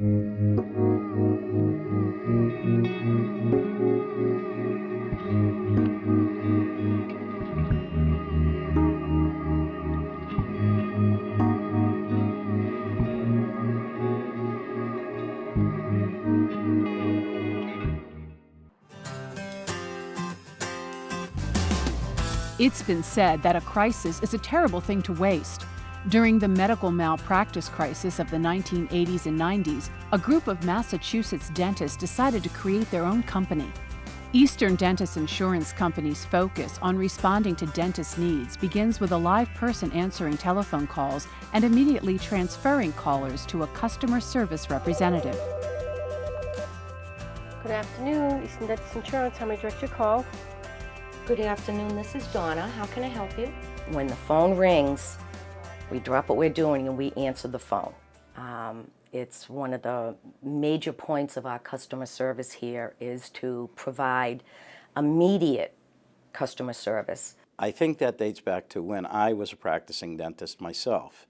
It's been said that a crisis is a terrible thing to waste. During the medical malpractice crisis of the 1980s and 90s, a group of Massachusetts dentists decided to create their own company. Eastern Dentist Insurance Company's focus on responding to dentist needs begins with a live person answering telephone calls and immediately transferring callers to a customer service representative. Good afternoon, Eastern Dentist Insurance. How may I direct your call? Good afternoon, this is Donna. How can I help you? When the phone rings, we drop what we're doing and we answer the phone. It's one of the major points of our customer service here is to provide immediate customer service. I think that dates back to when I was a practicing dentist myself,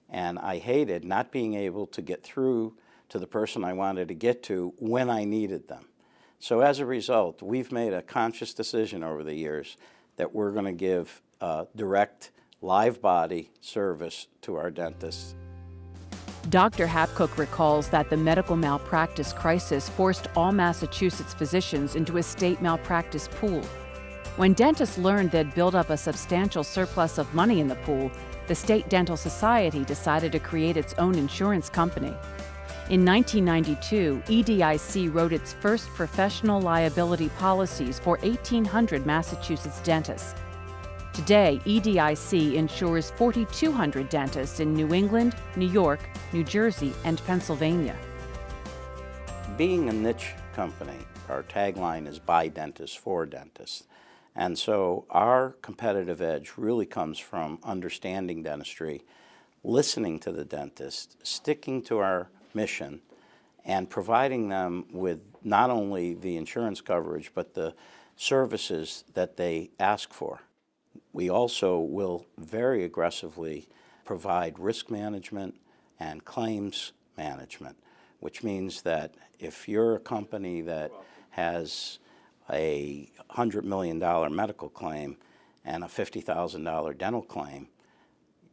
and I hated not being able to get through to the person I wanted to get to when I needed them. So as a result, we've made a conscious decision over the years that we're going to give direct live body service to our dentists. Dr. Hapcook recalls that the medical malpractice crisis forced all Massachusetts physicians into a state malpractice pool. When dentists learned they'd built up a substantial surplus of money in the pool, the State Dental Society decided to create its own insurance company. In 1992, EDIC wrote its first professional liability policies for 1,800 Massachusetts dentists. Today, EDIC insures 4,200 dentists in New England, New York, New Jersey, and Pennsylvania. Being a niche company, our tagline is by dentists for dentists. And so our competitive edge really comes from understanding dentistry, listening to the dentist, sticking to our mission, and providing them with not only the insurance coverage, but the services that they ask for. We also will very aggressively provide risk management and claims management, which means that if you're a company that has a $100 million medical claim and a $50,000 dental claim,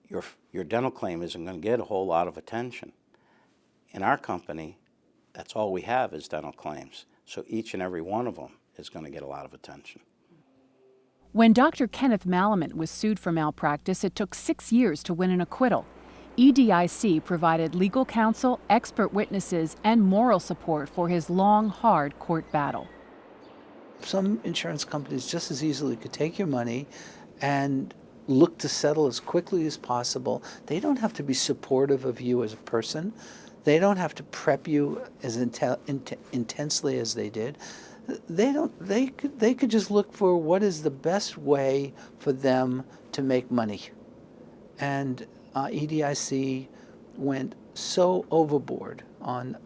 your dental claim isn't going to get a whole lot of attention. In our company, that's all we have is dental claims, so each and every one of them is going to get a lot of attention. When Dr. Kenneth Malamut was sued for malpractice, it took 6 years to win an acquittal. EDIC provided legal counsel, expert witnesses, and moral support for his long, hard court battle. Some insurance companies just as easily could take your money and look to settle as quickly as possible. They don't have to be supportive of you as a person. They don't have to prep you as intensely as they did. They could just look for what is the best way for them to make money. And EDIC went so overboard on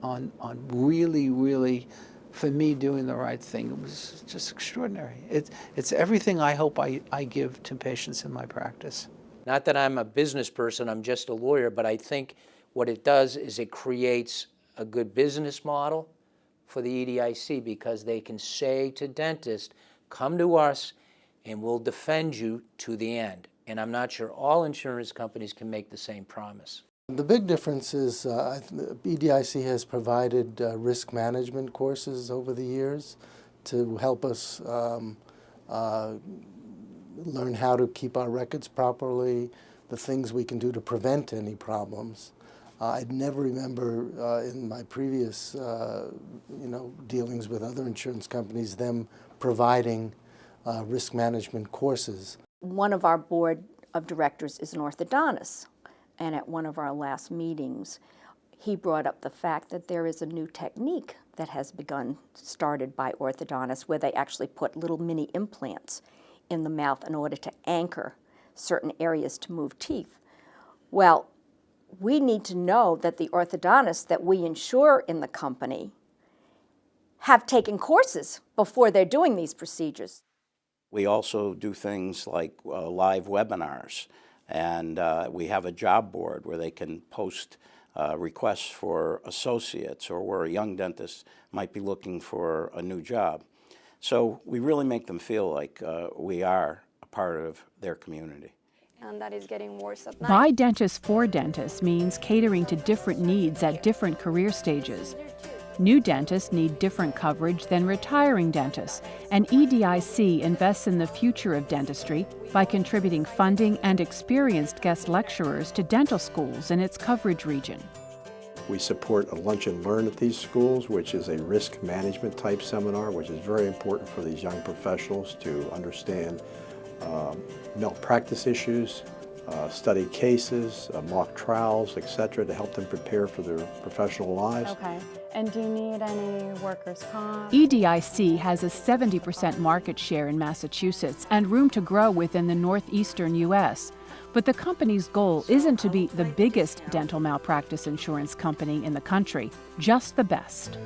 really, for me, doing the right thing. It was just extraordinary. It's everything I hope I give to patients in my practice. Not that I'm a business person, I'm just a lawyer, but I think what it does is it creates a good business model for the EDIC, because they can say to dentists, come to us and we'll defend you to the end. And I'm not sure all insurance companies can make the same promise. The big difference is EDIC has provided risk management courses over the years to help us learn how to keep our records properly, the things we can do to prevent any problems. I'd never remember in my previous dealings with other insurance companies them providing risk management courses. One of our board of directors is an orthodontist, and at one of our last meetings he brought up the fact that there is a new technique that has started by orthodontists, where they actually put little mini implants in the mouth in order to anchor certain areas to move teeth. Well, we need to know that the orthodontists that we insure in the company have taken courses before they're doing these procedures. We also do things like live webinars, and we have a job board where they can post requests for associates, or where a young dentist might be looking for a new job. So we really make them feel like we are a part of their community. And that is getting worse at night. By dentists for dentists means catering to different needs at different career stages. New dentists need different coverage than retiring dentists, and EDIC invests in the future of dentistry by contributing funding and experienced guest lecturers to dental schools in its coverage region. We support a lunch and learn at these schools, which is a risk management type seminar, which is very important for these young professionals to understand malpractice issues, study cases, mock trials, etc., to help them prepare for their professional lives. Okay. And do you need any workers' comp? EDIC has a 70% market share in Massachusetts and room to grow within the northeastern U.S. But the company's goal isn't to be the biggest dental malpractice insurance company in the country, just the best.